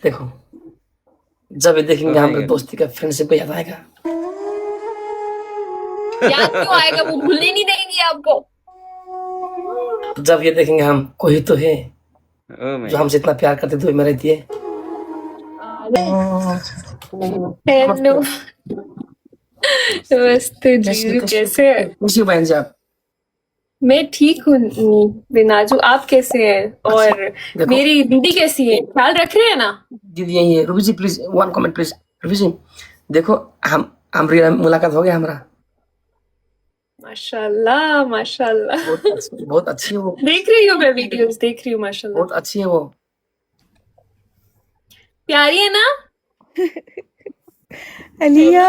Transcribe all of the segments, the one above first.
देखो, जब ये देखेंगे Oh my हमारे God. दोस्ती का, फ्रेंडशिप का याद आएगा। याद क्यों आएगा, वो भूलने नहीं देंगी आपको। जब ये देखेंगे हम, कोई तो है Oh my जो God. हमसे इतना प्यार करते दुबई में रहती है। हेलो, नमस्ते जी, कैसे हैं? कैसी हो बहन जी आप? मैं ठीक हूँ बिनाजू, आप कैसे हैं? और देखो, मेरी दीदी कैसी है, ख्याल रख रहे हैं ना? दीदी यही है। Ruby ji please one comment please. Ruby ji देखो, हम मुलाकात हो गया हमारा। माशाल्लाह माशाल्लाह। बहुत अच्छी है वो, देख रही हूँ मैं वीडियोस, देख रही हूँ माशाल्लाह। बहुत अच्छी है वो। प्यारी है ना? अलिया,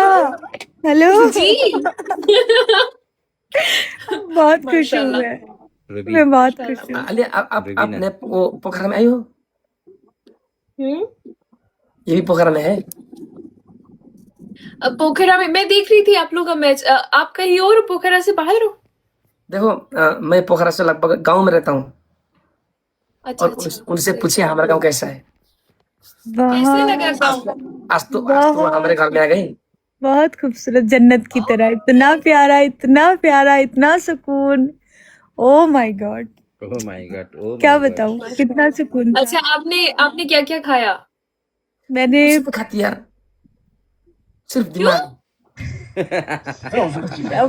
हेलो। जी। बहुत खुश हूँ माशाल्लाह। Ruby. मैं बहुत खुश हूँ। अलिया, आप रूबीना। आपने वो पोखरा में आई हो? हम्म। ये भी पोखरा में है। अब पोखरा में मैं देख रही थी आप लोग का मैच। आप कहीं और पोखरा से बाहर हो? देखो, मैं पोखरा से लगभग गांव में रहता हूँ। अच्छा और अच्छा। उनसे पूछिए हमारा गांव कैसा है। कैसे लगा बहुत गाँव? आज तो हमारे घर में आ गई। बहुत खूबसूरत, जन्नत की तरह, इतना प्यारा, इतना प्यारा, इतना सुकून। Oh my God, Oh my God. Oh क्या my God. बताऊँ, कितना सुकून था। अच्छा, आपने क्या क्या खाया? मैंने कुछ भी खाती यार, सिर्फ दिमाग।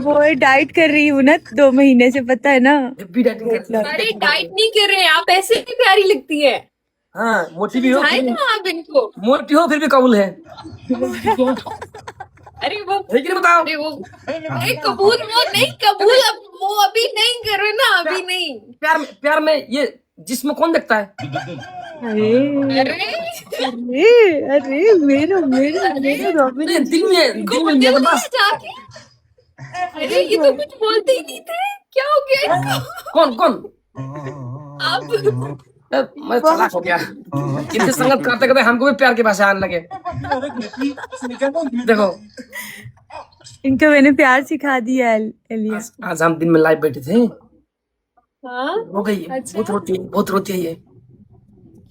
वो डाइट कर रही हूँ ना 2 महीने से, पता है ना। भी डाइटिंग करती है। अरे डाइट नहीं कर रहे हैं आप, ऐसे ही प्यारी लगती है। हाँ, मोटी भी हो, समझाए ना आप इनको। मोटी हो फिर भी कबूल है। अरे वो है कि नहीं बताओ? अरे वो अरे कबूल, वो नहीं कबूल, अब वो अभी नहीं कर रहे ना, अभी नहीं। प्यार में ये जिस्म कौन देखता है? अरे अरे अरे अरे, मेरा मेरा मेरा रॉबिन नहीं, दिल में लिया तो बस। जाके अरे ये तो कुछ बोलते ही नहीं थे, क्या हो गया इनको? कौन? आप मैं चालाक हो गया। इनसे संगत करते करते हमको भी प्यार के भाषा आने लगे। देखो, इनको मैंने प्यार सिखा दिया एलिया। आज हम दिन में लाइव बैठे थे, हाँ हो गई है। अच्छा। बहुत रोती है ये।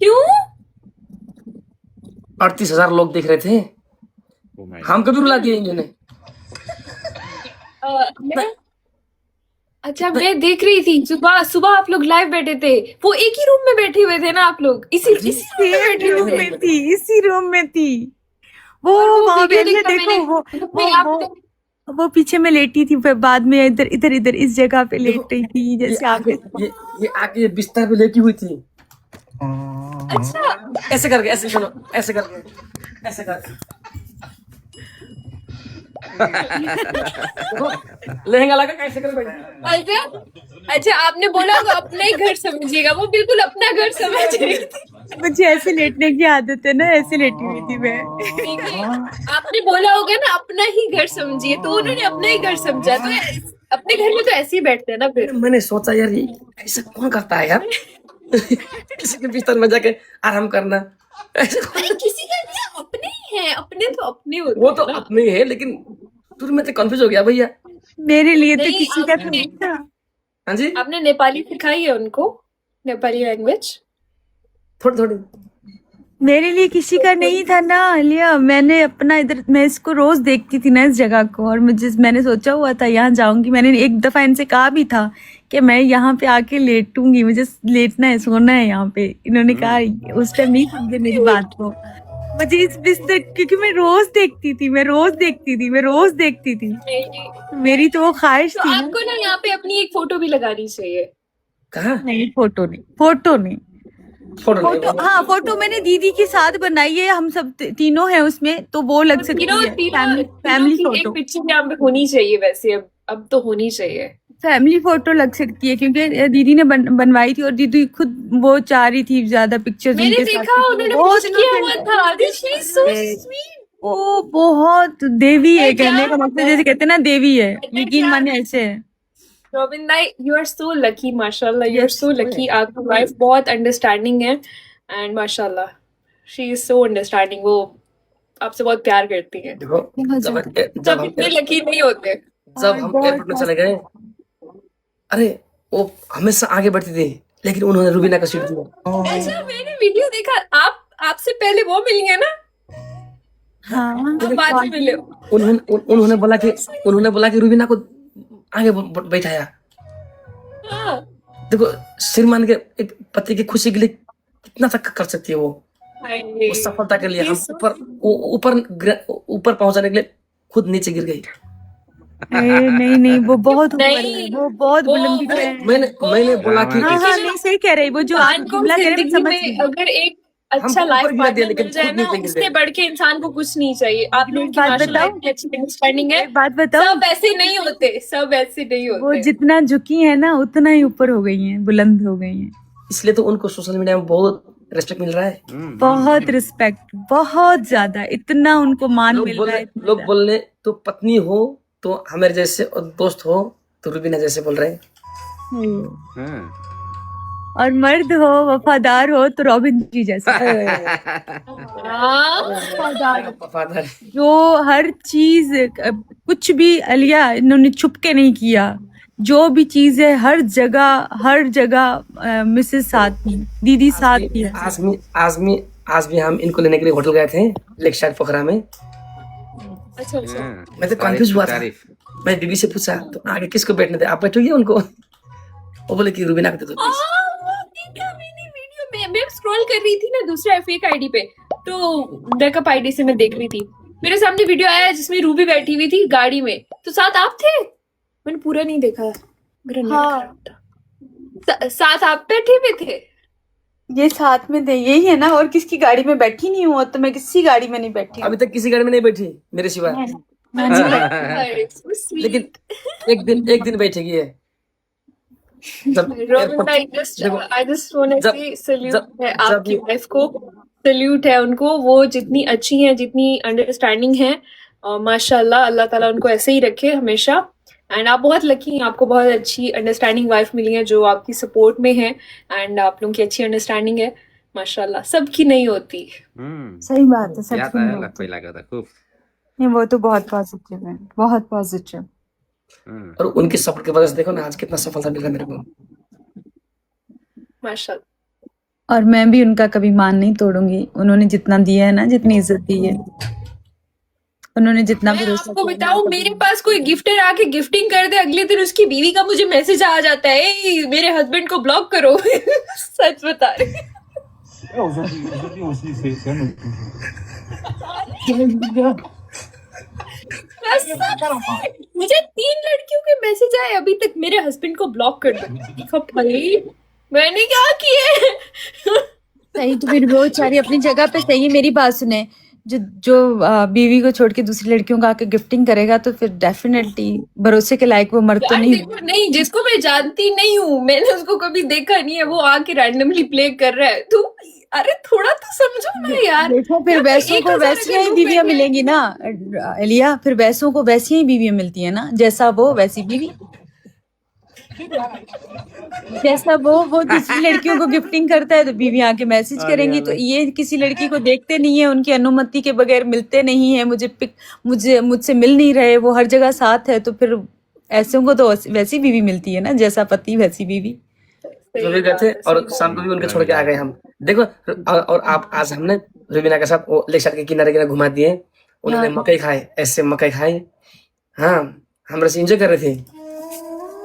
क्यों? 38,000 लोग देख रहे थे, Oh my God. हमको भी रुला दिया इन्होंने। मैं अच्छा, मैं देख रही थी सुबह सुबह आप लोग लाइव बैठे थे, वो एक ही रूम में बैठे हुए थे ना आप लोग, इसी रूम में बैठे रूम हुए में थे। थी, इसी रूम में थी वो। और वो वहां पे वीडियो एलिया देखा देखो, मैंने, वो आप वो पीछे में लेटी थी, फिर बाद में इधर इधर इधर इस जगह पे देखो, लेट रही थी, जैसे आगे। ये आके बिस्तर पे लेटी हुई थी, अच्छा ऐसे करके, ऐसे सुनो, ऐसे करके, ऐसे करके। देखो, लहंगा लगा कैसे कर बैठी। अच्छा अच्छा, आपने बोला होगा अपना ही घर समझिएगा, वो बिल्कुल अपना घर समझ रही थी। मुझे ऐसे लेटने की आदत है ना, ऐसे लेटी हुई थी मैं। देखिए, आपने बोला होगा ना अपना ही घर समझिए, तो उन्होंने अपना ही घर समझा, तो अपने घर में तो ऐसे ही बैठते हैं ना फिर। मैंने सोचा यार, ये ऐसा कौन करता है यार? किसी के बिस्तर में जाके आराम करना, ऐसा अरे किसी का नहीं, अपने ही है, अपने तो अपने होते वो तो हैं ना। अपने ही है, लेकिन फिर मैं तो कंफ्यूज हो गया भैया। मेरे लिए तो नहीं, किसी का आपने- नहीं था। हाँ जी, आपने नेपाली सिखाई है उनको, नेपाली लैंग्वेज? थोड़ी मेरे लिए किसी का नहीं था ना लिया। मैंने अपना इधर, मैं इसको रोज देखती थी ना इस जगह को, और मैंने सोचा हुआ था यहाँ जाऊंगी। मैंने एक दफा इनसे कहा भी था कि मैं यहाँ पे आके लेटूंगी, मुझे लेटना है, सोना है यहाँ पे। इन्होंने कहा, उस टाइम नहीं समझे मेरी बात को। मुझे इस बिस्तर, क्योंकि मैं रोज देखती थी, मेरी तो वो ख्वाहिश तो थी ना। आपको ना यहाँ पे अपनी एक फोटो भी लगानी चाहिए। कहा नहीं, फोटो नहीं। फोटो फोटो, हाँ, फोटो मैंने दीदी के साथ बनाई है, हम सब तीनों हैं उसमें, तो वो लग सकती तीनों है। तीनों फैमिली की एक फोटो, पिक्चर यहाँ पे होनी चाहिए वैसे, अब तो होनी चाहिए। फैमिली फोटो लग सकती है, क्योंकि दीदी ने बनवाई थी, और दीदी खुद वो चाह रही थी ज्यादा पिक्चर्स मैंने उनके साथ, देखा क्योंकि उन्होंने वो पोस्ट किया हुआ innocent था, दिस शी इज सो है। स्वीट। वो बहुत देवी है, क्या? कहने का मतलब जैसे कहते हैं ना देवी है, यकीन माने ऐसे है। रोबिन भाई, यू आर सो लकी, माशाल्लाह, यू आर सो लकी। आपकी वाइफ बहुत अंडरस्टैंडिंग है, एंड माशाल्लाह शी इज सो अंडरस्टैंडिंग। वो आपसे बहुत प्यार करती है। देखो, जब सब हम इतने लकी नहीं होते। एयरपोर्ट में चले गए, अरे वो हमेशा आगे बढ़ती थी, लेकिन उन्होंने रूबीना का सीट दिया। अच्छा, मैंने वीडियो देखा, आपसे पहले वो मिली है ना, हाँ आप बाद में मिले हो। उन्होंने बोला कि रूबीना को आगे बैठाया। हाँ, देखो श्रीमान के एक पति की खुशी के लिए कितना तक कर सकती है वो हाय। सफलता के लिए। हम Yes. ऊपर पहुंचाने के लिए खुद नीचे गिर गई। नहीं नहीं, वो बहुत ऊपर नहीं, है, वो बहुत वो- बुलंदी पे है। मैंने बोला कि हाँ हाँ, नहीं सही कह रही, वो जो आप इंसान को जुमला कह रहे हैं, मैं जिंदगी समझ में गई। अगर एक अच्छा हमको लाइफ ऊपर गिरा दिया, पार्टनर लेकिन मिल जाए खुद ना, नीचे गिर उससे गए। बढ़ के इंसान को कुछ नहीं चाहिए। आप एक लोग की बात माशाल्लाह बताऊं? इतनी अच्छी अंडरस्टैंडिंग है। एक बात बताओ, सब ऐसे नहीं होते, सब ऐसे नहीं वो होते। जितना झुकी है ना उतना ही ऊपर हो गई हैं, बुलंद हो गई हैं। इसलिए तो उनको सोशल मीडिया में बहुत रेस्पेक्ट मिल रहा है। बहुत रिस्पेक्ट, बहुत ज्यादा, इतना उनको मान मिल रहा है। लोग बोलने तो पत्नी हो तो हमारे जैसे और दोस्त हो तो रूबीना जैसे बोल रहे हैं। हाँ। और मर्द हो, वफादार हो तो रॉबिन जी जैसा, हाँ, वफादार। जो हर चीज कुछ भी अलिया इन्होंने छुप के नहीं किया। जो भी चीज है हर जगह मिसेस साथ थी, दीदी साथ थी। आज भी हम इनको लेने के लिए होटल गए थे लेक साइड पोखरा में। अच्छा अच्छा। हाँ। मैं तो तारीफ कंफ्यूज हुआ था। तारीफ। मैं बीबी से पूछा तो आगे किसको बैठने थे, आप बैठोगे उनको? वो बोले कि रूबीना को दे दो please। देखा मैंने वीडियो में, मैं स्क्रॉल कर रही थी ना दूसरे फेक आईडी पे, तो बैकअप आईडी से मैं देख रही थी, मेरे सामने वीडियो आया जिसमें रूबी बैठी हुई थी गाड़ी में, तो साथ आप थे। मैंने पूरा नहीं देखा, मेरा नेट हाँ। खराब था। साथ आप बैठे हुए थे। ये साथ में थे, यही है ना, और किसकी गाड़ी में बैठी नहीं हूँ, तो मैं किसी गाड़ी में नहीं बैठी। अभी तक किसी गाड़ी में नहीं बैठी मेरे सिवा, अरे, so sweet. लेकिन एक दिन बैठेगी है जब रोमिंदा, I just want to जब- say सल्यूट जब- है जब आपकी ये- वाइफ को, सल्यूट है उनको। वो जितनी अच्छी हैं, जितनी अंडरस्टैंडिंग है, और माशाल्लाह अल्लाह ताला उनको ऐसे ही रखे हमेशा। एंड आप बहुत लकी हैं, आपको बहुत अच्छी अंडरस्टैंडिंग वाइफ मिली है जो आपकी सपोर्ट में है, एंड आप लोगों की अच्छी अंडरस्टैंडिंग है माशाल्लाह, सबकी नहीं होती। सही बात है, याद सबकी आया नहीं ला होती। पहिला गर्दा खूब। नहीं, वो तो बहुत पॉजिटिव है, बहुत पॉजिटिव। हाँ। और उनके सपोर्ट की वजह से देखो ना आज कितना सफलता मिल रहा है मेरे को। माशाल्लाह। और मैं भी उनका कभी मान नहीं तोड़ूंगी। उन्होंने जितना दिया है ना, जितनी इज्जत दी है, उन्होंने जितना मैं भरोसा आपको किया है, बताऊं, मेरे पास कोई गिफ्टर आके गिफ्टिंग कर दे, अगले दिन उसकी बीवी का मुझे मैसेज आ जाता है, "ए, मेरे हस्बैंड को ब्लॉक करो।" सच बता रही। Aujourd'hui aussi, c'est un autre मुझे 3 लड़कियों के मैसेज आए अभी तक, मेरे हस्बैंड को ब्लॉक कर दो। देखो भाई, मैंने क्या किया? सही तो फिर वो बेचारी अपनी जगह पे सही है। मेरी बात सुने, जो बीवी को छोड़ के दूसरी लड़कियों को आके गिफ्टिंग करेगा तो फिर डेफिनेटली भरोसे के लायक वो मर्द तो यार नहीं। देखो, नहीं, जिसको मैं जानती नहीं हूँ, मैंने उसको कभी देखा नहीं है, वो आके रैंडमली प्ले कर रहा है, तो अरे थोड़ा तो समझो ना यार। देखो फिर वैसों को 1000 वैसी ही अगर बीवियां रुपए मिलेंगी ना एलिया, फिर वैसों को वैसी ही बीवियां मिलती है ना, जैसा वो वैसी बीवी। जैसा वो दूसरी लड़कियों को गिफ्टिंग करता है तो बीवी आके मैसेज करेंगी, तो ये किसी लड़की को देखते नहीं है, उनकी अनुमति के बगैर मिलते नहीं है, मुझसे मिल नहीं रहे, वो हर जगह साथ है, तो फिर ऐसों को तो वैसी बीवी मिलती है ना, जैसा पति वैसी बीवी। जो भी गए थे और शाम को भी उनके छोड़ के आ गए हम। देखो और आप आज हमने रूबीना के साथ वो लेक साइड के किनारे घुमा दिए, उन्होंने मकई खाए, ऐसे मकई खाए। हाँ, हम रस एंजॉय कर रहे थे।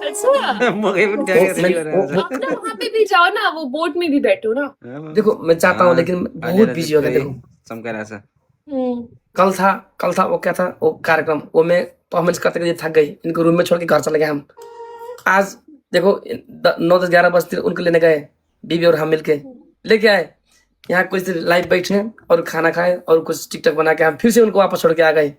अच्छा, मकै पनि क्या क्या मैं- हो रहा है। आप ना वहाँ पे भी जाओ ना, वो बोट में भी बैठो ना। देखो मैं चाहता हूँ लेकिन बहुत बिजी हो गया। देखो चमकाइरहेछ। कल था वो क्या था वो कार्यक्रम, वो मैं परफॉर्मेंस करते करते थक गई, इनको रूम में छोड़ के घर चले गए हम। आज देखो 9-10-11 बजे उनको लेने गए, बीवी और हम मिलके लेके आए यहाँ, कुछ देर लाइव बैठे और खाना खाए और कुछ टिकटॉक बना के हम फिर से उनको वापस छोड़ के आ गए।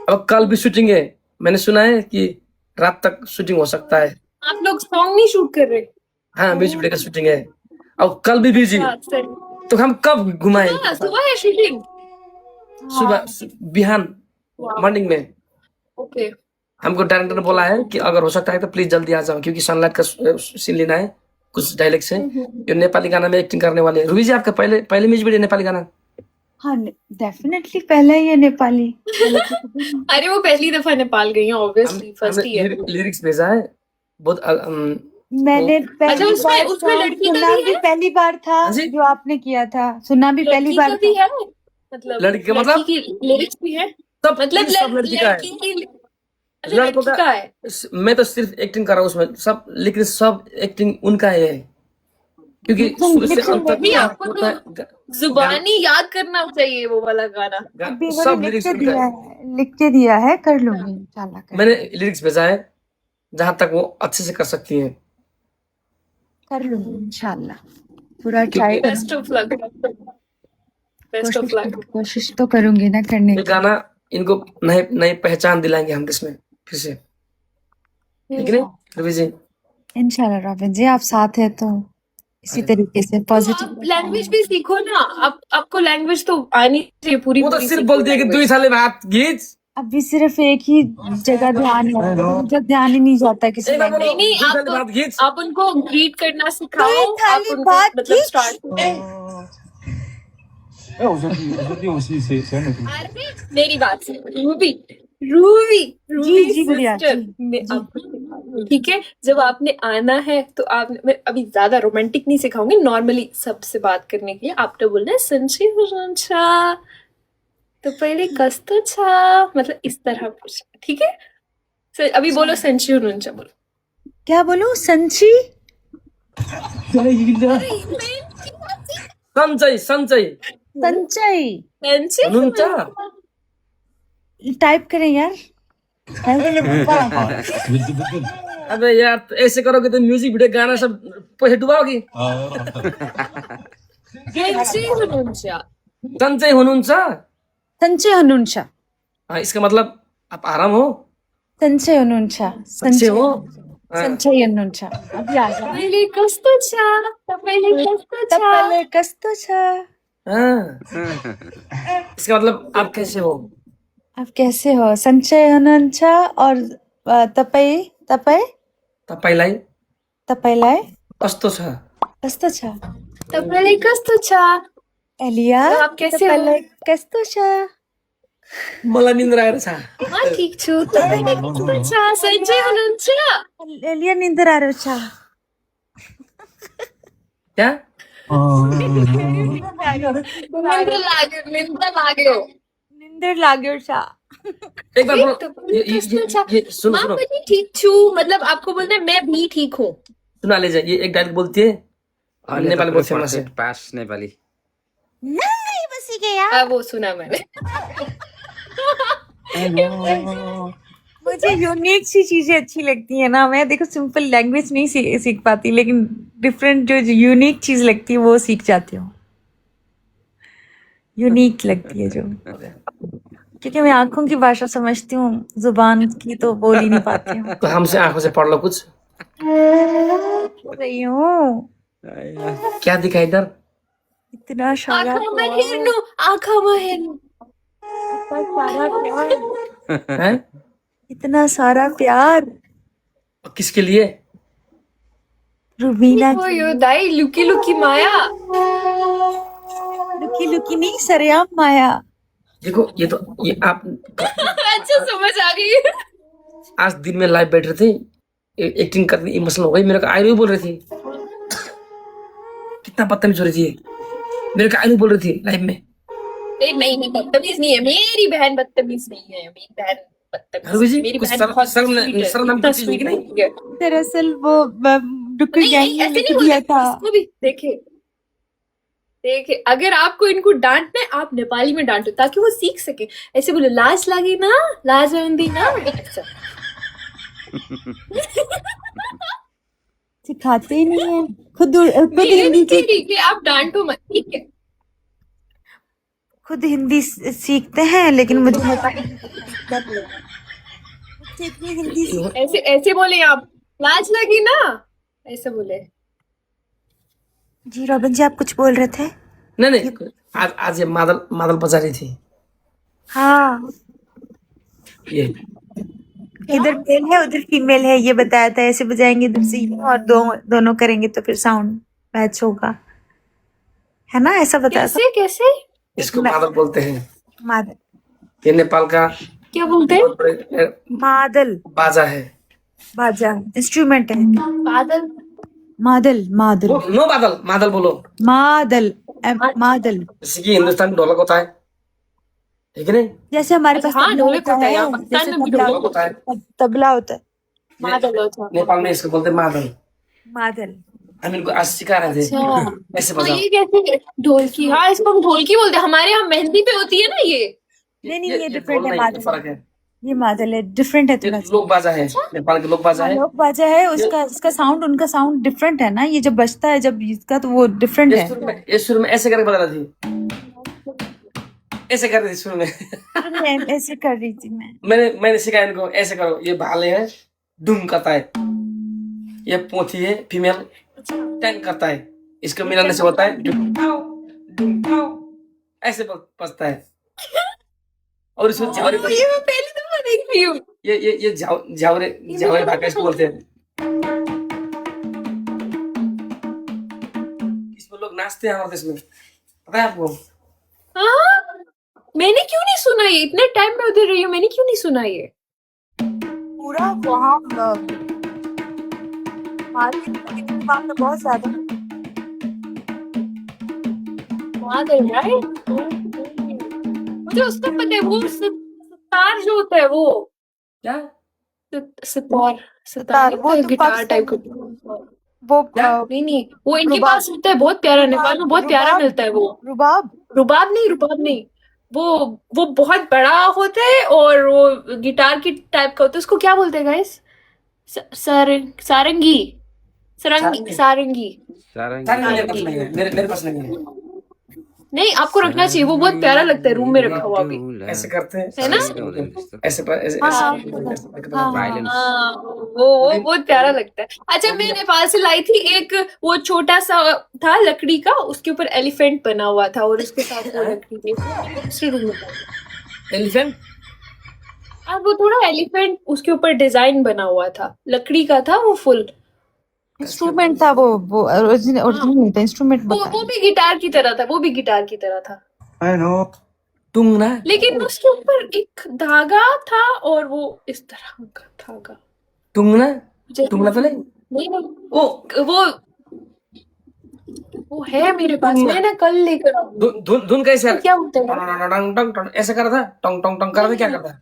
अब कल भी शूटिंग है, मैंने सुना है कि रात तक शूटिंग हो सकता है। आप लोग सॉन्ग नहीं शूट कर रहे? हाँ, म्यूजिक वीडियो का शूटिंग है और कल भी बिजी, हाँ, सही। तो हम कब घुमाए? हाँ, सुबह है शूटिंग। सुबह बिहान मॉर्निंग में। ओके, हमको डायरेक्टर ने बोला है कि अगर हो सकता है तो प्लीज जल्दी आ जाओ, क्योंकि सनलाइट का सीन लेना है कुछ डायलॉग से। ये नेपाली गाना में एक्टिंग करने वाले हैं। रूबी जी, आपका पहले म्यूजिक वीडियो नेपाली गाना? हाँ, डेफिनेटली पहले ये नेपाली। अरे वो पहली दफा नेपाल गई है, ऑब्वियसली फर्स्ट ही है। लिरिक्स भेजा है, बहुत मैंने पहली अच्छा, उसमें बार उसमें था, लड़की का सुना भी भी है? पहली बार था हाँ जी? जो आपने किया था, सुना भी पहली लड़की बार का भी था। है, मतलब लड़की का लड़की मतलब की लिरिक्स भी है, सब मतलब चीज सब लड़की का है। लड़की की, अच्छा लड़कों लड़की का है। मैं तो सिर्फ एक्टिंग कर रहा हूँ उसमें सब, लेकिन सब एक्टिंग उनका ही है, क्योंकि शुरू से अंत तक नहीं, क्या आपको होता है तो जुबानी याद करना चाहिए वो वाला गाना। अभी मैंने सब लिख लिरिक्स के उनका दिया है। है, लिख के दिया है, कर लूंगी इंशाल्लाह कर मैंने लिरिक्स भेजा है, जहां तक वो अच्छे से कर सकती हैं, लूंगी इंशाल्लाह, पूरा try best of luck, best of luck. कोशिश तो करूंगी ना करने ये की। गाना इनको नई नई पहचान दिलाएंगे हम इसमें फिर से, ठीक है रवि जी? इंशाल्लाह रॉबिन जी, आप साथ है तो इसी तरीके से तो पॉजिटिव आप लैंग्वेज भी सीखो ना, आपको लैंग्वेज तो आनी चाहिए पूरी वो तो पूरी सिर्फ सीखो बोलती है कि language। 2 साल बाद गीत अभी सिर्फ एक ही जगह ध्यान है, जब ध्यान ही नहीं जाता किसी एक बार में। बोलो, नहीं 2 साल बाद गीत। आप उनको ग्रीट करना सिखाओ, कोई आप थाली उनको बात मतलब की? स्टार्ट।哎，我兄弟我是谁能读？ अरे मेरी बात सुनो, रूबी रूबी रूबी जी गुड़िया, सिस्टर, मैं आपको सिखाऊंगी, ठीक है? जब आपने आना है तो आपने, मैं अभी ज्यादा रोमांटिक नहीं सिखाऊंगी, नॉर्मली सबसे बात करने के लिए आपने बोलना है संची हुजूनचा, तो पहले कस्तो छा, मतलब इस तरह पूछ, ठीक है? अभी बोलो संची हुजूनचा बोलो। क्या बोलूं? संची सञ्चय सञ्चय संचय संची हुनुहुन्छ? टाइप करें यार। अबे यार, तो ऐसे करोगे तो म्यूजिक वीडियो गाना सब पैसे डुबाओगी। संची हुजूनचा, सञ्चय हुनुहुन्छ? संचय हनुंशा, हाँ, इसका मतलब आप आराम हो, संचय हनुंशा, अच्छे हो। हाँ, संचय हनुंशा। अभी आ गया। पहले कस्तो छा, तो पहले कस्तो छा, तपले कस्तो छ। हाँ। इसका मतलब आप कैसे हो? आप कैसे हो? संचय हनुंशा और तपाई तपाई तपाईँलाई तपाईलाई कस्तो छ? कस्तो छ? तो पहले कस्तो छा, एलिया तो आप कैसे हो? तपाईलाई कस्तो छ? मलाई निन्द्रा आएर छ। हाँ ठीक छु, तो पहले कस्तो छा, सन्चै हुनुहुन्छ? एलिया निंदर आ रहा छ। क्या? निंद्र लाग्यो छ। एक बार बोलो। तो पहले कस्तो छ? ये सुनो मैं सुनो, पनि ठीक छु, मतलब आपको बोलना है मैं भी ठीक हूँ। सुना लीजिए, ये एक डायलॉग बोलती है और नेपाली बोलते हैं वहाँ से। पास नेपाली। नहीं बसी गया। अब वो सुना मैंने। मुझे यूनिक सी चीजें अच्छी लगती है ना, मैं देखो सिंपल लैंग्वेज नहीं सीख पाती, लेकिन डिफरेंट जो यूनिक चीज लगती है वो सीख जाती हूँ। यूनिक लगती है जो, क्योंकि मैं आंखों की भाषा समझती हूँ, जुबान की तो बोल ही नहीं पाती हूँ। तो हमसे आंखों से पढ़ लो कुछ। बोल रही हूँ क्या दिखा इधर? इतना सारा आँखामा हेर्नु, आँखामा हेर्नु। हैं? इतना सारा प्यार किसके लिए? रुबीना हो यो दाई, लुकी लुकी माया। लुकी लुकी नहीं, सरेआम माया। देखो ये आप अच्छा समझ आ गई। आज दिन में लाइव बैठ रहे थे, एक्टिंग करनी इमोशनल हो गई, मेरे को आई लव बोल रही थी। कितना बदतमीज हो रही थी ये। मेरे को आई लव बोल रही थी लाइव में। नहीं बदतमीज नहीं है, मेरी बहन बदतमीज नहीं है, मेरी बहन हरवी जी, बदतमीज, मेरी कुछ बहन शर्म- बहुत शर्म- sweet है, शर्म नाम की इतना चीज नहीं sweet कि है। दरअसल वो डुक्कर नहीं गैंग ने ऐसे लिख नहीं दिया बोलते, था। इसको भी देखे अगर आपको इनको डांटना है, आप नेपाली में डांटो ताकि वो सीख सके। ऐसे बोलो, लाज लागी ना, लाज आंदी ना, ऐसा। सिखाते ही नहीं है, खुद मेरे हिंदी नहीं ठीक है, आप डांटो मत, ठीक है? खुद हिंदी सीखते हैं, लेकिन मुझे इतनी हिंदी ऐसे ऐसे बोले आप, लाज लगी ना, ऐसे बोले। जी रॉबिन जी, आप कुछ बोल रहे थे? नहीं आज ये मादल बजा रही थी। हाँ, ये इधर मेल है उधर फीमेल है, ये बताया था। ऐसे बजाएंगे इधर से और दोनों करेंगे तो फिर साउंड मैच होगा, है ना? ऐसा बताया था। कैसे इसको मादल बोलते हैं। मादल, ये नेपाल का क्या बोलते हैं? मादल बाजा है। बाजा इंस्ट्रूमेंट है। बादल मादल मादल नो बादल, मादल बोलो। मादल मादल जैसे कि हिंदुस्तान में ढोलक होता है, ठीक है नहीं? जैसे हमारे अच्छा, पास हाँ, तबला ढोलक होता है, यहाँ जैसे पाकिस्तान में भी तबला ढोलक होता है। तबला होता है। मादल होता है। नेपाल में इसको बोलते हैं मादल। मादल हम इनको आज सिखा रहे थे, अच्छा, ऐसे तो बजाओ। ये कैसे ढोलकी? हाँ, इसको हम ढोलकी बोलते हैं। हमारे यहाँ मेहंदी पे होती है ना ये। नहीं ये ढोल डिफरेंट है। नहीं, मादल फर्क है। ये मादल है, डिफरेंट है ये थोड़ा सा। लोक बाजा है, नेपाल के लोक बाजा हाँ, है। लोक बाजा है, उसका साउंड, उनका साउंड डिफरेंट है ना। ये जब बजता है जब इसका, तो वो डिफरेंट है। ये शुरू में ऐसे करके बजा रही थी, ऐसे कर रही थी शुरू में। मैं ऐसे कर रही थी मैं। मैंने सिखाया इनको, ऐसे करो। ये भाले है, डुम करता है। ये पोथी है, फीमेल, टैंक करता है। इसको मिलाने से होता है डुम आओ, ऐसे बजता है। और इसमें झावरे, ये मैं पहली दफा देख रही हूँ। ये झावरे भाका इसको बोलते हैं। इसमें लोग नाचते हैं हमारे देश में, पता है आपको? हाँ, मैंने क्यों नहीं सुना ये? इतने टाइम में उधर रही हूँ, मैंने क्यों नहीं सुना ये? पूरा वहाँ वहाँ पे बहुत ज्यादा मादल, राइट? मुझे उसका पता है, वो सितार जो होता है वो क्या? सितार सितार, वो तो गिटार पाकिस्तान टाइप का। वो नहीं, वो इनके रुबाब। पास होता है, बहुत प्यारा। नेपाल में बहुत प्यारा रुबाब। मिलता है वो। रुबाब रुबाब नहीं, वो बहुत बड़ा होता है और वो गिटार की टाइप का होता है। उसको क्या बोलते हैं गाइस? सारंगी। सारंगी। सारंगी मेरे पास नहीं है, मेरे पास नहीं है। नहीं, आपको रखना चाहिए, वो बहुत प्यारा लगता है। रूम में रखा हुआ भी ऐसे करते हैं, है ना? ऐसे हाँ, वो बहुत प्यारा लगता है। अच्छा, मैं नेपाल से लाई थी एक, वो छोटा सा था लकड़ी का, उसके ऊपर एलिफेंट बना हुआ था और उसके साथ वो लकड़ी थी। दूसरे रूम में था। एलिफेंट। अब वो थोड़ा एलिफेंट, उसके ऊपर डिजाइन बना हुआ था, लकड़ी का था वो फुल। इंस्ट्रूमेंट था वो ओरिजिनल नहीं था, इंस्ट्रूमेंट वो भी गिटार की तरह था, वो भी गिटार की तरह था। I know. तुम ना, लेकिन उसके ऊपर एक धागा था और वो इस तरह का धागा। तुम ना मुझे- तो नहीं? नहीं, वो है मेरे पास, मैं ना कल लेकर आऊंगी। धुन कैसे है? क्या होता है? टंग टंग टंग ऐसे कर था, टंग टंग टंग कर था, क्या करता?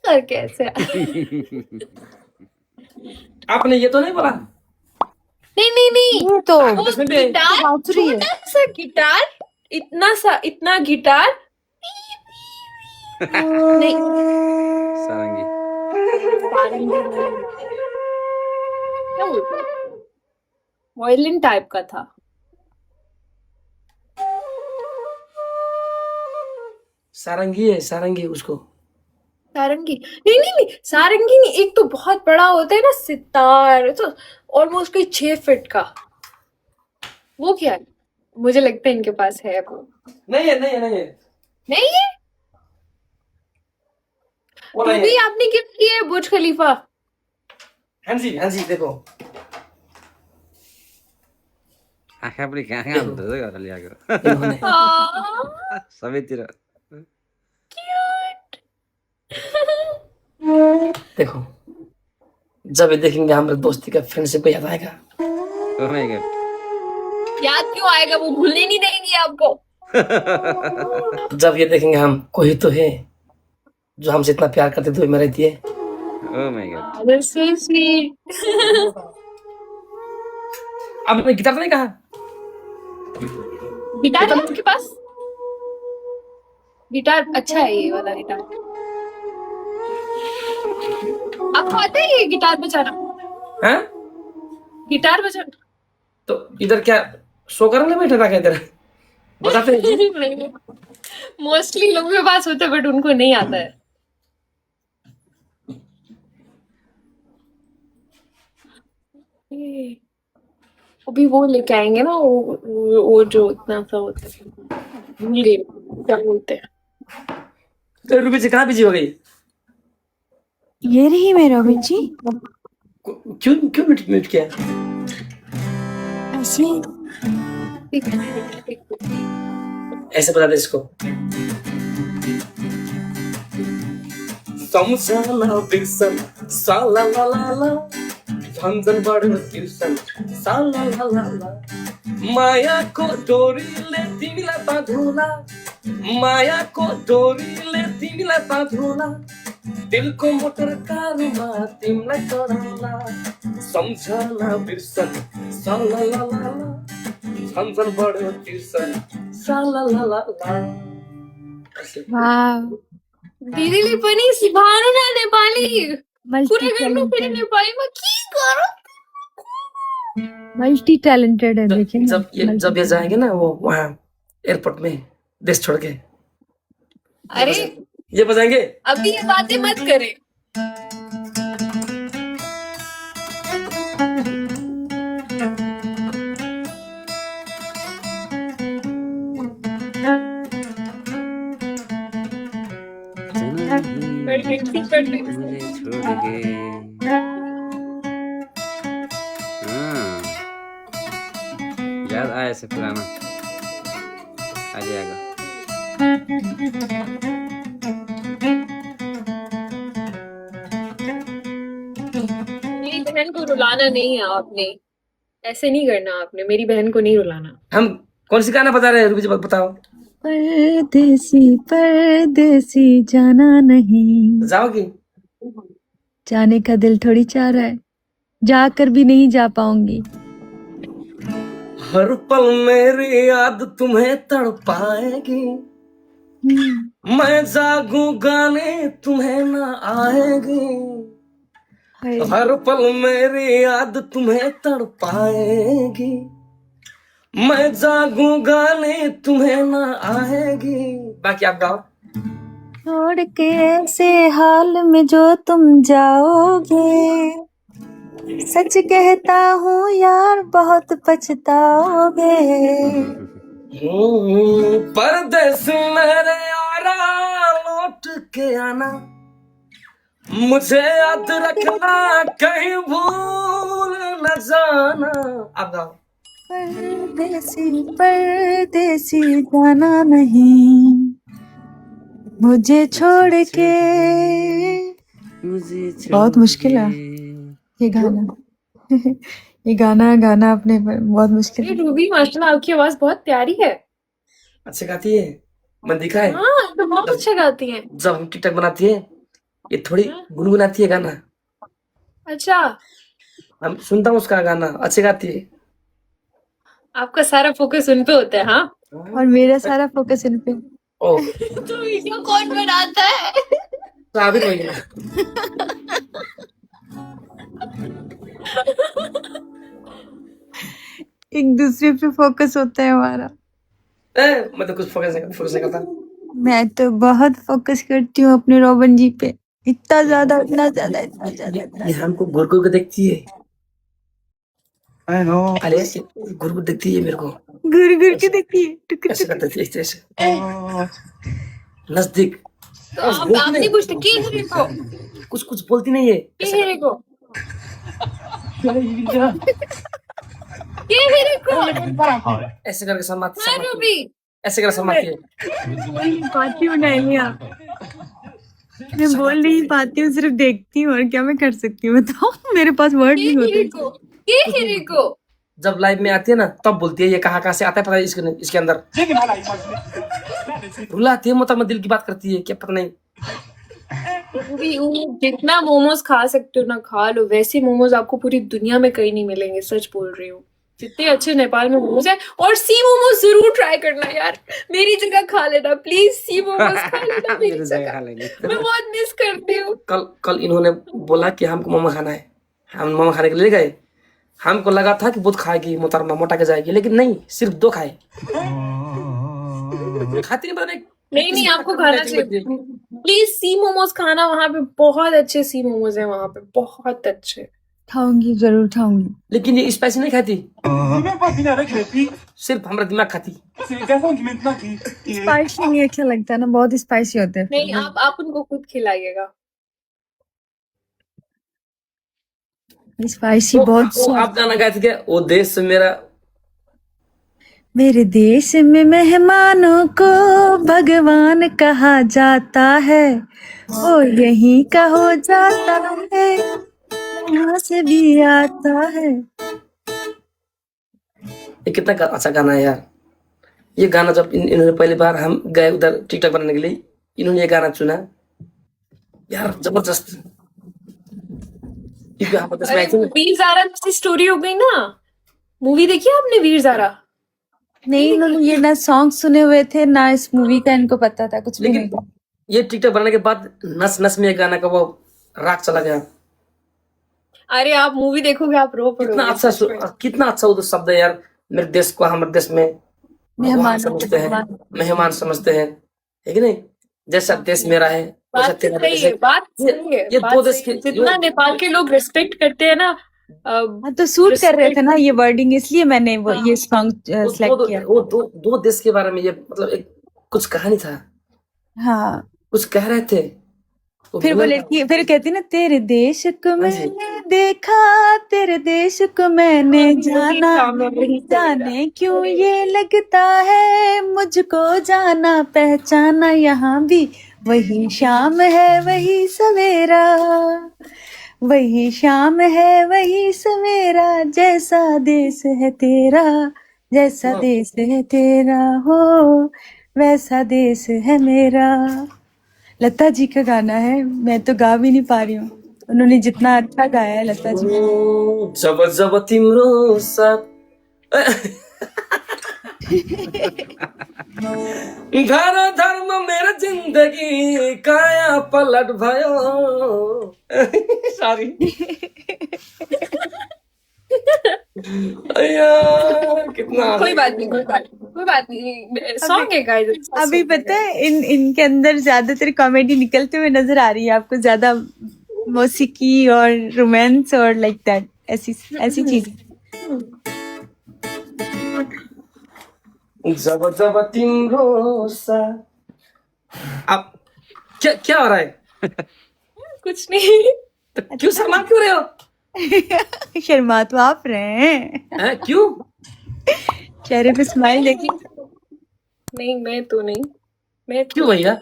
कर कैसे? आपने ये तो नहीं बोला? नहीं, ये तो वो इसमें भी- गिटार, बांसुरी है। छोटा सा गिटार, इतना गिटार नहीं, सारंगी क्या बोलते हैं? वायलिन टाइप का था। सारंगी उसको। सारंगी नहीं, सारंगी नहीं। एक तो बहुत बड़ा होता है ना सितार, तो ऑलमोस्ट कोई 6 फीट का। वो क्या है? मुझे लगता है इनके पास है वो। नहीं है। नहीं है? वो तो नहीं भी है। आपने गिफ्ट किया है बुर्ज खलीफा। हाँ जी देखो। आँखा पनि कहाँ कहाँ हुन्छ गरेर ल्याएको इन्होंने सबैतिर देखो, जब ये देखेंगे हमारे दोस्ती का, फ्रेंडशिप को याद आएगा। Oh my God. याद क्यों आएगा? वो भूलने नहीं देंगे आपको। जब ये देखेंगे हम, कोई तो है जो हमसे इतना प्यार करते थे, में रहती है। Oh my God. That's so sweet. अब मैं गिटार तो नहीं कहा? गिटार है आपके पास? गिटार अच्छा है ये वाला गिटार। आपको आता है ये गिटार बजाना? हाँ? गिटार बजाना? तो इधर क्या शो करने बैठे था क्या इधर? बताते हैं। नहीं, मोस्टली लोगों के पास होता है बट उनको नहीं आता है। अभी वो लेके आएंगे ना, वो जो इतना सा होता है, भूल गई क्या बोलते हैं। तो रूबी जी कहाँ बिजी हो गई? ये रही मेरा बच्ची। क्यों म्यूट किया? ऐसे ऐसे बता दे इसको। Somos a la vista, sa la la la la. Jhunjhunu बड़े तिर्सन सा ला ला ला ला मायाको डोरीले तिमीलाई बाँधौँला मायाको डोरीले तिमीलाई बाँधौँला दिलको मोटर कारमा तिमीलाई चढाउला सम्झना बिर्सन सा ला ला ला ला झन्झन बढ्यो तिर्सन सा ला ला ला ला वाह दिदीले पनि सिकाउनु न नेपाली कुरा गर्नु फेरि मल्टी नेपालीमा के गरौँ मल्टी टैलेंटेड है देखिए ना, जब ये जाएंगे ना वो वहाँ एयरपोर्ट में देश छोड़ के अरे ये बजाएंगे अभी ये बातें मत करें मुझे छोड़ के हाँ, याद आया से पुराना आ जाएगा। मेरी बहन को रुलाना नहीं है आपने ऐसे नहीं करना आपने मेरी बहन को नहीं रुलाना हम कौन सी गाना बता रहे हैं रुबी जी बताओ परदेसी परदेसी जाना नहीं, जाओगी जाने का दिल थोड़ी चाह रहा है, जाकर भी नहीं जा पाऊंगी। हर पल मेरी याद तुम्हें तड़पाएगी मैं जागू गाने तुम्हें ना आएगी हाय, हर पल मेरी याद तुम्हें तड़पाएगी मैं जागू गाने तुम्हें ना आएगी बाकी आप गाओ छोड़ के ऐसे हाल में जो तुम जाओगे, सच कहता हूँ यार बहुत पछताओगे। परदेस मेरे यारा लौट के आना मुझे याद रखना कहीं भूल न जाना आप गाओ परदेसी परदेसी जाना नहीं, मुझे छोड़ के। मुझे छोड़ बहुत मुश्किल है के। ये गाना ये गाना गाना अपने पर बहुत मुश्किल अरे है। रूबी माशाल्लाह आपकी आवाज बहुत प्यारी है अच्छे गाती है मन दिखा है हाँ तो बहुत अच्छा गाती हैं जब हम टिकटॉक बनाती है ये थोड़ी गुनगुनाती है गाना अच्छा हम सुनता हूँ उसका गाना अच्छे गाती है आपका सारा फोकस उन पे होता है हाँ और मेरा सारा फोकस इन पे। ओ तो वीडियो कौन बनाता है साबित हो गया एक दूसरे पे फोकस होता है हमारा। मैं तो कुछ फोकस नहीं करता मैं तो बहुत फोकस करती हूँ अपने रोबन जी पे, इतना ज्यादा इतना ज्यादा इतना ज्यादा। ये हमको गुर गुर को देखती है I know. अरे गुर गुर देखती है मेरे को घुर घुर के देखती है टुक ऐसे टुक। करती थी ऐसे ऐसे Oh, नजदीक तो आप नहीं पूछते के हीरे को कुछ कुछ बोलती नहीं है के हीरे को के हीरे को ऐसे करके समाती हाँ रूबी ऐसे करके समाती है बोल नहीं पाती हूँ नाइलिया, मैं बोल नहीं पाती हूँ, सिर्फ देखती हूँ। और क्या मैं कर सकती हूँ बताओ, मेरे पास वर्ड के नहीं हीरे होते। को के हीरे को जब लाइव में आती है ना तब बोलती है ये कहाँ से आता है पता है इसके अंदर रुलाती है मतलब मैं दिल की बात करती है क्या पता नहीं रूबी जितना मोमोज खा सकते हो ना खा लो, वैसे मोमोज आपको पूरी दुनिया में कहीं नहीं मिलेंगे, सच बोल रही हूँ। जितने अच्छे नेपाल में मोमोज है और सी मोमोज जरूर ट्राई करना यार, मेरी जगह खा लेना प्लीज, सी मोमोज खा लेना मेरी मेरे जगह जगह, खा लेंगे। मैं बहुत मिस करती हूँ। कल इन्होंने बोला कि हमको मोमो खाना है, हम मोमो खाने के लिए गए। हमको लगा था कि बहुत खाएगी मोहतरमा मोटा के जाएगी, लेकिन नहीं सिर्फ 2 खाए। खाती नहीं पता नहीं नहीं आपको खाना चाहिए प्लीज, सी मोमोज खाना, वहाँ पे बहुत अच्छे सी मोमोज है, वहाँ पे बहुत अच्छे। खाऊंगी जरूर खाऊंगी। लेकिन ये स्पाइसी नहीं खाती, même pas fini avec les filles. सिर्फ हमारा दिमाग खाती। C'est les garçons qui maintenant qui. Spicy नहीं अच्छा लगता है ना, बहुत स्पाइसी होते हैं। नहीं आप उनको खुद खिलाइएगा। स्पाइसी बहुत वो आप गाना गाए थे क्या, वो देश मेरा। मेरे देश में मेहमानों को भगवान कहा जाता है, वो यहीं का हो जाता है। कहाँ से भी आता है। ये कितना अच्छा गाना है यार। ये गाना जब इन्होंने पहली बार हम गए उधर टिकटॉक बनाने के लिए, इन्होंने ये गाना चुना यार, जबरदस्त। क्योंकि यहाँ पर अरे वीर ज़ारा जैसी स्टोरी हो गई ना। मूवी देखी है आपने वीर ज़ारा? नहीं, इन्होंने ये ना सॉन्ग सुने हुए थे ना इस मूवी का इनको पता था, कुछ भी नहीं लेकिन था। ये टिकटॉक बनाने के बाद नस नस में ये गाना का वो राग चला गया। अरे आप मूवी देखोगे आप रो कितना पड़ोगे अच्छा सच में। कितना अच्छा वो शब्द है यार। मेरे देश को हमारे देश में भगवान मेहमान समझते हैं, मेहमान समझते हैं, है कि नहीं? जैसा देश मेरा है वैसा बात तेरा सही देश है। है, बात सही है, ये बात दो देश सही है। के जितना नेपाल के लोग रिस्पेक्ट करते हैं ना, हाँ, तो सूट कर रहे थे ना ये वर्डिंग, इसलिए मैंने वो ये सॉन्ग सेलेक्ट किया। वो दो देश के बारे में ये मतलब एक कुछ कहानी था, हाँ, कुछ कह रहे थे। वो फिर वो बोला- लड़की फिर कहती ना, तेरे देश को हाँ जी। मैंने देखा, तेरे देश को मैंने जाना, वही जाने क्यों ये लगता है मुझको जाना पहचाना, यहाँ भी वही शाम है वही सवेरा, वही शाम है वही सवेरा, जैसा देश है तेरा, जैसा हाँ। देश है तेरा हो वैसा देश है मेरा। लता जी का गाना है, मैं तो गा भी नहीं पा रही हूँ, उन्होंने जितना अच्छा गाया है लता जी। जब जब तिम्रो साथ घर धर्म मेरो जिन्दगी काया पलट भयो। सॉरी कितना कोई बात नहीं, कोई बात नहीं। सॉन्ग है गाइस। अभी पता है इनके अंदर ज्यादातर कॉमेडी निकलते हुए नजर आ रही है आपको, ज्यादा मौसीकी और रोमांस और लाइक दैट ऐसी ऐसी चीज। जब जब तिम्रो साथ। अब क्या क्या हो रहा है? कुछ नहीं। तो क्यों शर्मा क्यों रहे हो? शर्मा तो आप रहे हैं, क्यों? चेहरे पे स्माइल देखिए, नहीं मैं तो नहीं, मैं तो क्यों भैया?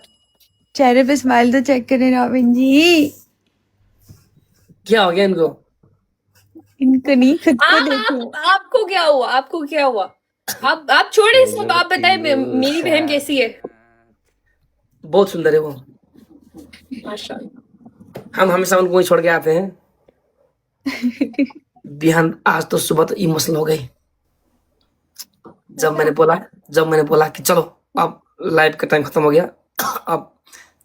चेहरे पे स्माइल तो चेक करें रॉबिन जी। क्या हो गया इनको? इनको नहीं, खुद को देखो। आपको क्या हुआ? आपको क्या हुआ? आप छोड़े सब, आप बताए मेरी बहन कैसी है? बहुत सुंदर है वो। माशाल्लाह। हम हमेशा उनको वहीं छोड़ के आते हैं। बिहान आज तो सुबह तो इमोशनल हो गई जब मैंने बोला कि चलो अब लाइव का टाइम खत्म हो गया, अब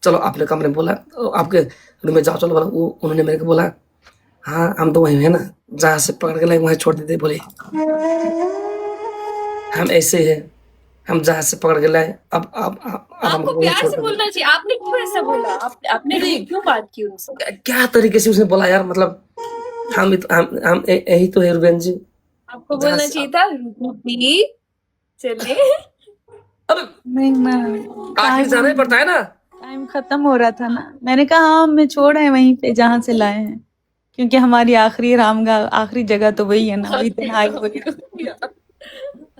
चलो अपने कमरे में बोला आपके रूम में जाओ, चलो बोला। वो उन्होंने मेरे को बोला हाँ हम तो वहीं है ना, जहाँ से पकड़ के लाए वहीं छोड़ देते। बोले हम ऐसे हैं, हम जहाँ से पकड़ के लाए अब आपको हमको वहीं प्यार छोड़ से देते। बोलना चाहिए। आपने क्यों ऐसा बोला? आपने क्यों बात की उनसे? क्या तरीके से उसने बोला यार, मतलब हम यही तो है रुबेन जी। आपको बोलना चाहिए था रूबी चले। अब नहीं मैं आखिर जाना ही पड़ता है ना। टाइम खत्म हो रहा था ना, मैंने कहा हाँ हमें छोड़ आए वहीं पे जहाँ से लाए हैं, क्योंकि हमारी आखिरी रामगा आखिरी जगह तो वही है ना, वही तन्हाई वही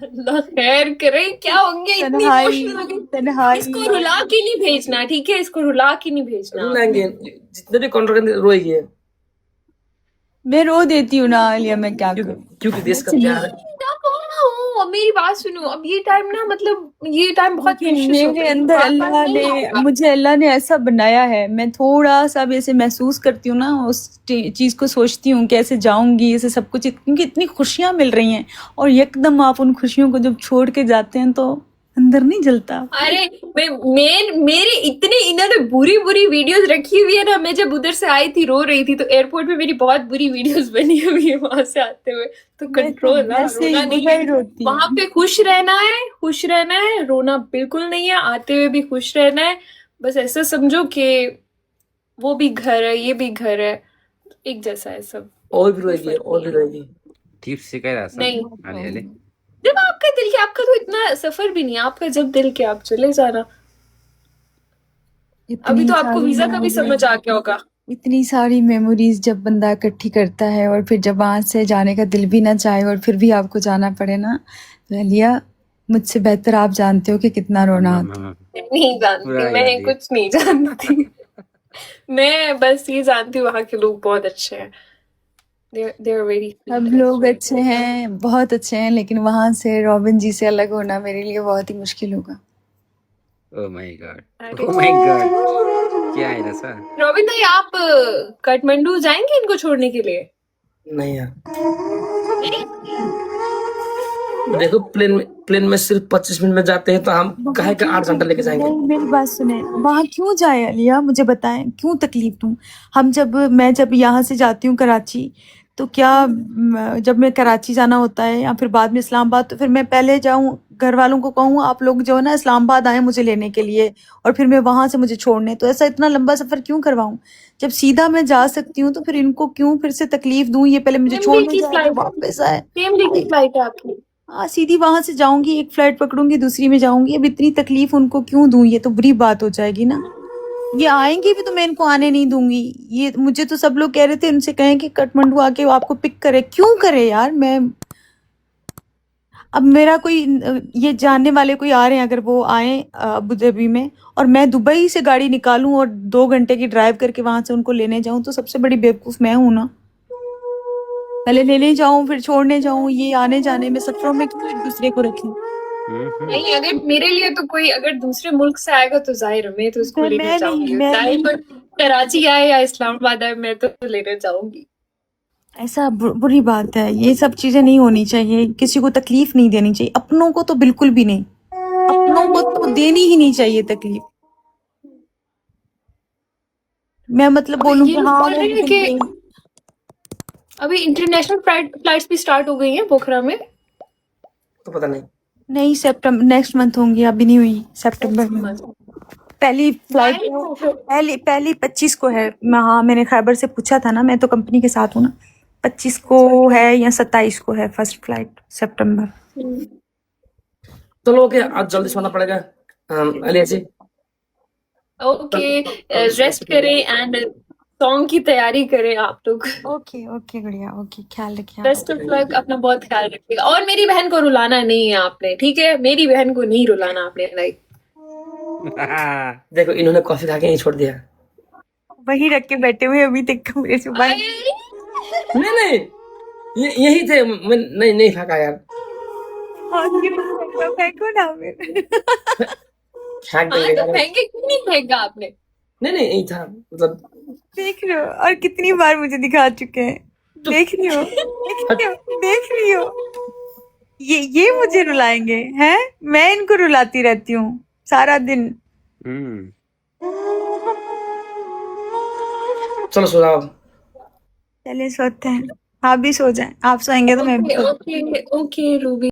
अल्लाह खैर करे। क्या होंगे इतनी तन्हाई emotional हो गई? तन्हाई। इसको रुला के नहीं भेजना, ठीक है? इसको रुला के नहीं भेजना। रुलाएंगे, जितने भी कॉन्ट्रैक्ट रोएगी है, मैं रो देती हूँ ना आलिया, मैं क्या करूँ। क्योंकि देश का प्यार है। क्या कहना हो? मेरी बात सुनो, अब ये टाइम ना, मतलब ये टाइम बहुत precious होता मेरे है। अंदर बार-बार अल्लाह नहीं ने आएगा। मुझे अल्लाह ने ऐसा बनाया है, मैं थोड़ा सा भी ऐसे महसूस करती हूँ ना उस चीज को, सोचती हूँ कैसे जाऊंगी ऐसे सब कुछ, क्योंकि इतनी खुशियां मिल रही हैं और एकदम आप उन खुशियों को जब छोड़ के जाते हैं तो अंदर नहीं जलता। अरे मेरे इतने इन्होंने बुरी बुरी वीडियोस रखी हुई है ना। मैं जब उधर से आई थी रो रही थी, तो एयरपोर्ट पे मेरी बहुत बुरी वीडियोस बनी हुई है वहां से आते हुए। तो कंट्रोल ना, रोना नहीं है। रोती वहां पे खुश रहना है, रोना बिल्कुल नहीं है। आते हुए भी खुश रहना है। बस ऐसा समझो कि वो भी घर है, ये भी घर है, एक जैसा है सब। और भी रोएगी। टिप्स सिकाइरहेको छ नहीं। अलिअलि। जब आपका दिल के, आपका तो इतना सफर भी नहीं है, आपका जब दिल के आप चले जाना। अभी तो आपको वीजा का भी समझ आ गया होगा। इतनी सारी मेमोरीज जब बंदा इकट्ठी करता है और फिर जब वहां से जाने का दिल भी ना चाहे और फिर भी आपको जाना पड़े ना, तो अलिया मुझसे बेहतर आप जानते हो कि कितना रोना आता है। नहीं जानती, पूरा मैं याद है। कुछ नहीं जानती। मैं बस ये जानती हूँ वहाँ के लोग बहुत अच्छे हैं। they are very सब sweet लोग actually. अच्छे हैं, बहुत अच्छे हैं, लेकिन वहां से रॉबिन जी से अलग होना मेरे लिए बहुत ही मुश्किल होगा। ओ माय गॉड, अरे ओ माय गॉड, क्या है रसा? रॉबिन भाई, आप काठमांडू जाएंगे इनको छोड़ने के लिए? नहीं यार, नहीं? देखो प्लेन में सिर्फ 25 मिनट में जाते हैं तो हम काहे का 8 घंटा लेके जाएंगे। नहीं, मेरी बात सुने, वहां क्यों जाए अलिया, मुझे बताएं, क्यों तकलीफ दूं? मैं जब यहाँ से जाती हूँ कराची, तो क्या जब मैं कराची जाना होता है या फिर बाद में इस्लामाबाद, तो फिर मैं पहले जाऊं, घर वालों को कहूँ आप लोग जो है ना इस्लामाबाद आए मुझे लेने के लिए, और फिर मैं वहां से मुझे छोड़ने, तो ऐसा इतना लंबा सफर क्यों करवाऊं? जब सीधा मैं जा सकती हूँ तो फिर इनको क्यों फिर से तकलीफ दूं? ये पहले मुझे सेम डे छोड़ने की जाए फ्लाइट, वापस आए। सेम डे की फ्लाइट है आपकी? हाँ, सीधी वहां से जाऊंगी, एक फ्लाइट पकड़ूंगी, दूसरी में जाऊंगी। अब इतनी तकलीफ उनको क्यों दूं? ये तो बुरी बात हो जाएगी ना। ये आएंगे भी तो मैं इनको आने नहीं दूंगी। ये मुझे तो सब लोग कह रहे थे उनसे कहें कि काठमांडू आके वो आपको पिक करे। क्यों करे यार? मैं अब मेरा कोई ये जानने वाले कोई आ रहे हैं, अगर वो आए अबू धाबी में, और मैं दुबई से गाड़ी निकालूं और 2 घंटे की ड्राइव करके वहां से उनको लेने जाऊं, तो सबसे बड़ी बेवकूफ मैं हूं ना। पहले लेने जाऊं फिर छोड़ने जाऊं, ये आने जाने में सफरों में क्यों एक दूसरे को रखें? नहीं, अगर मेरे लिए तो कोई अगर दूसरे मुल्क से आएगा तो जाहिर है मैं तो उसको लेने मैं जाऊंगी, नहीं चाहे वो कराची आए या इस्लामाबाद आए, मैं तो लेने जाऊंगी। ऐसा बुरी बात है। ये सब चीजें नहीं होनी चाहिए, किसी को तकलीफ नहीं देनी चाहिए, अपनों को तो बिल्कुल भी नहीं, अपनों को तो देनी ही नहीं चाहिए तकलीफ। मैं मतलब बोलूं ये कि लोग हाँ बोल रहे हैं कि अभी इंटरनेशनल फ्लाइट्स भी स्टार्ट हो गई हैं पोखरा में। तो पता नहीं। नहीं, सितंबर नेक्स्ट मंथ होंगी, अभी नहीं हुई, सितंबर में पहली फ्लाइट पहली 25 को है। हाँ, मैंने खैबर से पूछा था ना, मैं तो कंपनी के साथ हूँ ना। 25 को है या 27 को है फर्स्ट फ्लाइट, सितंबर। चलो ओके, आज जल्दी सोना पड़ेगा अलिया जी। ओके, रेस्ट करें एंड सॉन्ग की तैयारी करें आप लोग। ओके ओके गुड़िया, ओके, ख्याल रखिए आप। बेस्ट ऑफ लक, अपना बहुत ख्याल रखिएगा, और मेरी बहन को रुलाना नहीं है आपने, ठीक है? मेरी बहन को नहीं रुलाना आपने। लाइक देखो इन्होंने कॉफी खा के नहीं छोड़ दिया। वही रख के बैठे हुए अभी तक मेरे से बात। नहीं नहीं, यही थे। मैं नहीं फेंका यार। फेंको ना फिर। फेंक देंगे तो यार। फेंके क्यों नहीं फेंका आपने? नहीं यही था, मतलब देख रहे हो, और कितनी बार मुझे दिखा चुके हैं। देख रही हो, देख रही हो। ये मुझे रुलाएंगे हैं? मैं इनको रुलाती रहती हूँ सारा दिन। चलो सो जाओ। चले सोते हैं, आप भी सो जाएं। आप सोएंगे तो मैं भी सो ओके ओके रूबी।